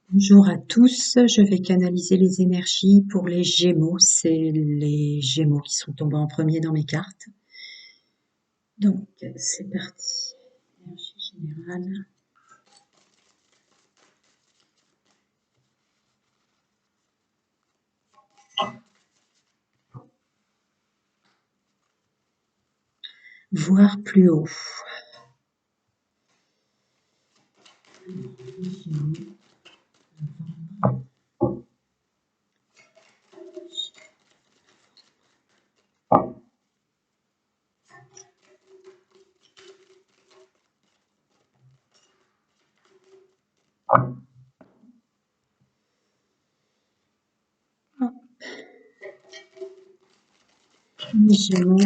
Bonjour à tous, je vais canaliser les énergies pour les Gémeaux. C'est les Gémeaux qui sont tombés en premier dans mes cartes. Donc, c'est parti. Énergie générale. Voir plus haut. Les Gémeaux.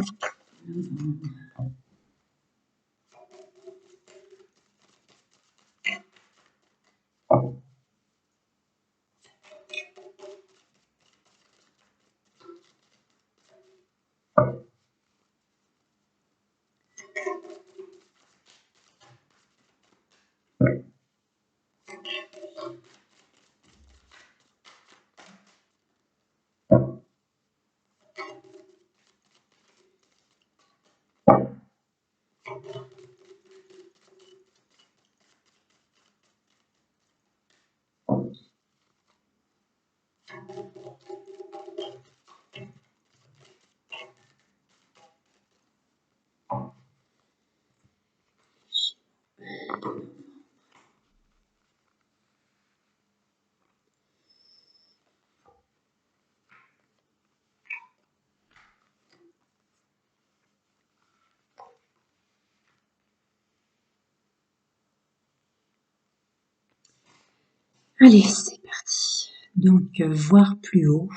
Allez, c'est parti. Donc, voir plus haut.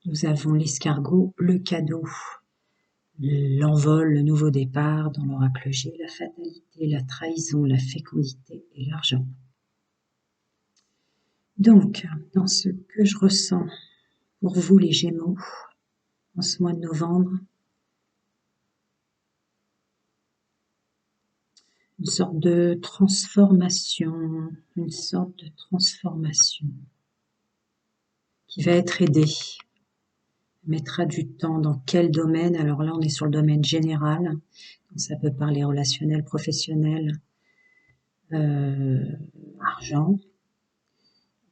Nous avons l'escargot, le cadeau, l'envol, le nouveau départ dans l'oracle G, la fatalité, la trahison, la fécondité et l'argent. Donc, dans ce que je ressens pour vous les Gémeaux, en ce mois de novembre, une sorte de transformation qui va être aidée, mettra du temps. Dans quel domaine? Alors là, on est sur le domaine général, donc ça peut parler relationnel, professionnel, argent.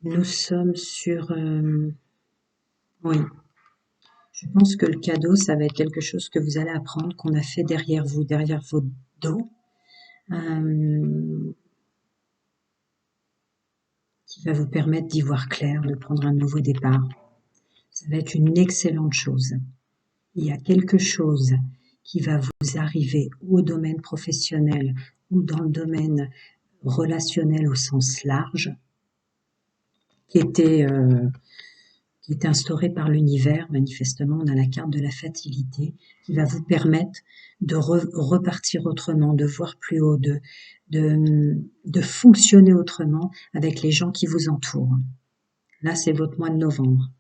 Nous sommes sur... oui, je pense que le cadeau, ça va être quelque chose que vous allez apprendre, qu'on a fait derrière vous, derrière votre dos, qui va vous permettre d'y voir clair, de prendre un nouveau départ. Ça va être une excellente chose. Il y a quelque chose qui va vous arriver ou au domaine professionnel ou dans le domaine relationnel au sens large, qui était instauré par l'univers. Manifestement, on a la carte de la fatalité qui va vous permettre de repartir autrement, de voir plus haut, de fonctionner autrement avec les gens qui vous entourent. Là, c'est votre mois de novembre.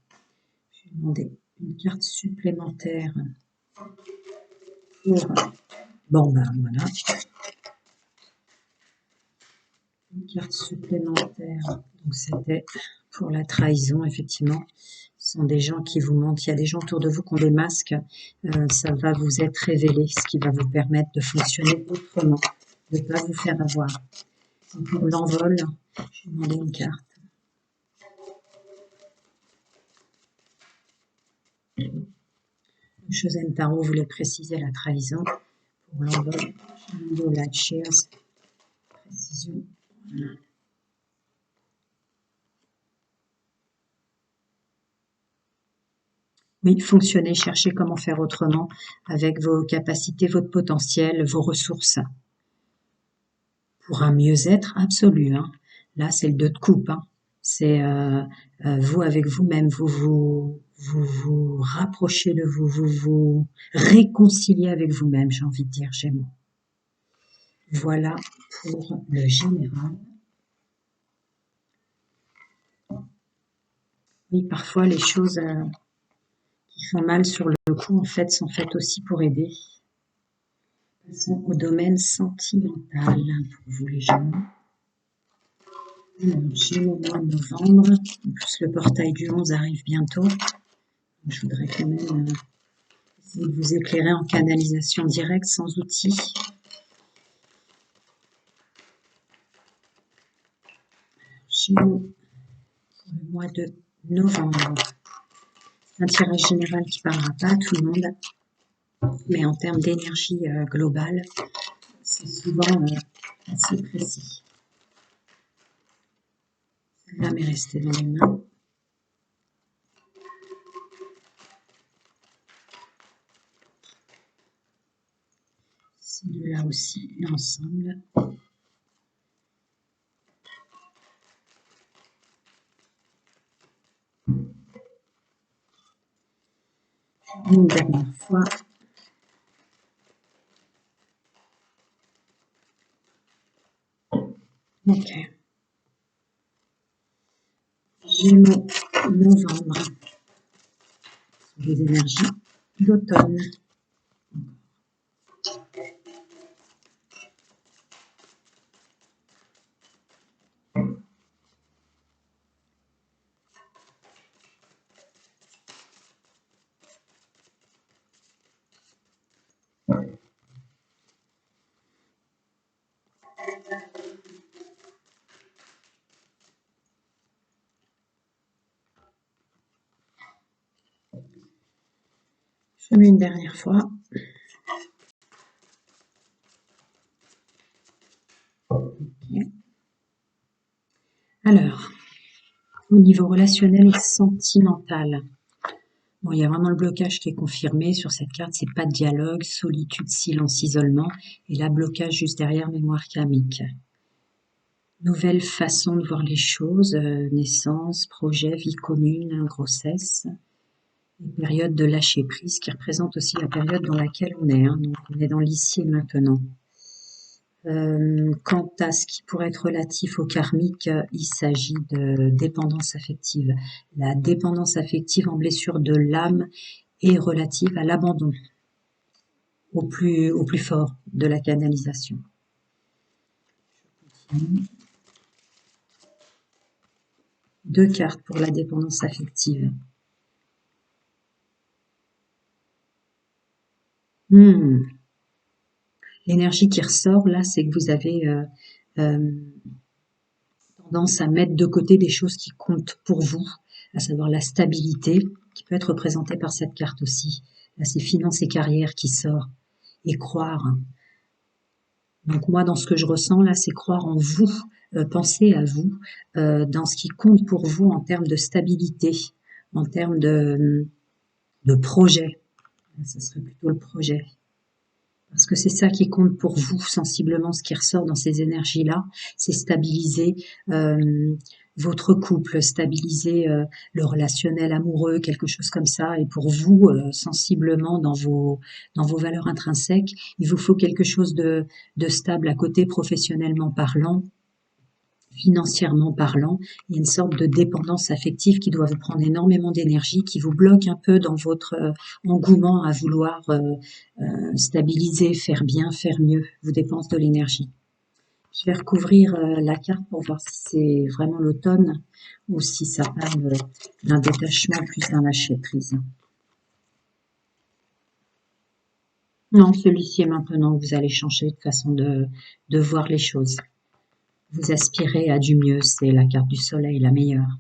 Je vais demander une carte supplémentaire pour... Bon, ben voilà. Une carte supplémentaire. Donc, c'était pour la trahison, effectivement. Ce sont des gens qui vous mentent. Il y a des gens autour de vous qui ont des masques. Ça va vous être révélé, ce qui va vous permettre de fonctionner autrement, de ne pas vous faire avoir. Donc, pour l'envol, je vais demander une carte. Chosen Tarot voulait préciser la trahison. Pour l'envol, je vais la Cheers. Précision. Voilà. Oui, fonctionner, chercher comment faire autrement avec vos capacités, votre potentiel, vos ressources. Pour un mieux-être absolu. Hein. Là, c'est le 2 de coupe. Hein. C'est vous avec vous-même, vous rapprochez de vous, vous vous réconciliez avec vous-même, j'ai envie de dire, Gémeaux. Voilà pour le général. Oui, parfois les choses qui font mal sur le coup, en fait, sont faites aussi pour aider. Passons au domaine sentimental pour vous les Gémeaux. Alors, Gémeaux, mois de novembre. En plus, le portail du 11 arrive bientôt. Je voudrais quand même essayer de vous éclairer en canalisation directe, sans outils. Gémeaux, pour le mois de novembre. C'est un tirage général qui ne parlera pas à tout le monde, mais en termes d'énergie globale, c'est souvent assez précis. Celle-là m'est restée dans les mains. Ces deux-là aussi, l'ensemble. Une dernière fois. Ok. Gémeaux, novembre. Ce sont des énergies d'automne. Je mets une dernière fois. Okay. Alors, au niveau relationnel et sentimental, bon, il y a vraiment le blocage qui est confirmé sur cette carte, c'est pas de dialogue, solitude, silence, isolement, et là, blocage juste derrière, mémoire karmique. Nouvelle façon de voir les choses, naissance, projet, vie commune, grossesse, et période de lâcher prise qui représente aussi la période dans laquelle on est, hein, donc on est dans l'ici et maintenant. Quant à ce qui pourrait être relatif au karmique, il s'agit de dépendance affective. La dépendance affective en blessure de l'âme est relative à l'abandon, au plus fort de la canalisation. Deux cartes pour la dépendance affective. L'énergie qui ressort là, c'est que vous avez tendance à mettre de côté des choses qui comptent pour vous, à savoir la stabilité, qui peut être représentée par cette carte aussi. Là, c'est finances et carrière qui sort, et croire. Donc moi, dans ce que je ressens là, c'est croire en vous, penser à vous, dans ce qui compte pour vous en termes de stabilité, en termes de projet. Ça serait plutôt le projet. Parce que c'est ça qui compte pour vous, sensiblement, ce qui ressort dans ces énergies-là, c'est stabiliser votre couple, stabiliser le relationnel amoureux, quelque chose comme ça. Et pour vous, sensiblement, dans vos valeurs intrinsèques, il vous faut quelque chose de stable à côté, professionnellement parlant, financièrement parlant. Il y a une sorte de dépendance affective qui doit vous prendre énormément d'énergie, qui vous bloque un peu dans votre engouement à vouloir stabiliser, faire bien, faire mieux, vous dépense de l'énergie. Je vais recouvrir la carte pour voir si c'est vraiment l'automne ou si ça parle d'un détachement plus d'un lâcher prise. Non, celui-ci est maintenant que vous allez changer de façon de voir les choses. Vous aspirez à du mieux, c'est la carte du soleil, la meilleure.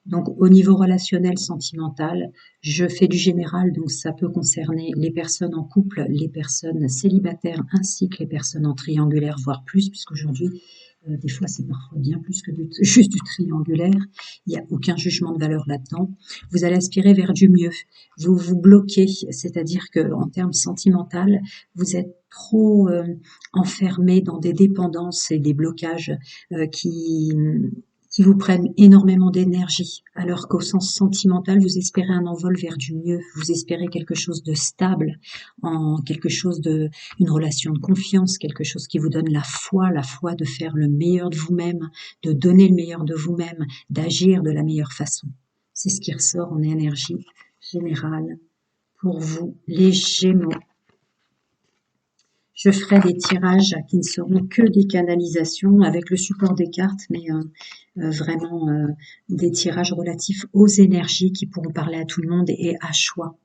Donc, au niveau relationnel, sentimental, je fais du général, donc ça peut concerner les personnes en couple, les personnes célibataires, ainsi que les personnes en triangulaire, voire plus, puisqu'aujourd'hui, des fois, c'est parfois bien plus que juste du triangulaire. Il n'y a aucun jugement de valeur là-dedans. Vous allez aspirer vers du mieux. Vous vous bloquez, c'est-à-dire que en termes sentimental, vous êtes trop enfermé dans des dépendances et des blocages qui vous prennent énormément d'énergie, alors qu'au sens sentimental, vous espérez un envol vers du mieux, vous espérez quelque chose de stable, une relation de confiance, quelque chose qui vous donne la foi de faire le meilleur de vous-même, de donner le meilleur de vous-même, d'agir de la meilleure façon. C'est ce qui ressort en énergie générale pour vous, les Gémeaux. Je ferai des tirages qui ne seront que des canalisations avec le support des cartes, mais vraiment des tirages relatifs aux énergies qui pourront parler à tout le monde et à choix.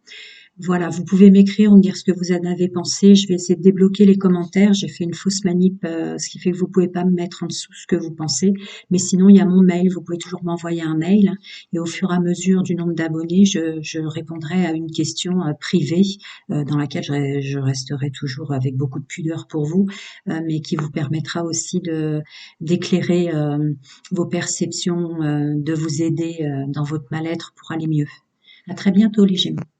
Voilà, vous pouvez m'écrire, me dire ce que vous en avez pensé. Je vais essayer de débloquer les commentaires. J'ai fait une fausse manip, ce qui fait que vous pouvez pas me mettre en dessous ce que vous pensez. Mais sinon, il y a mon mail. Vous pouvez toujours m'envoyer un mail. Et au fur et à mesure du nombre d'abonnés, je répondrai à une question privée dans laquelle je resterai toujours avec beaucoup de pudeur pour vous, mais qui vous permettra aussi d'éclairer vos perceptions, de vous aider dans votre mal-être pour aller mieux. À très bientôt les Gémeaux.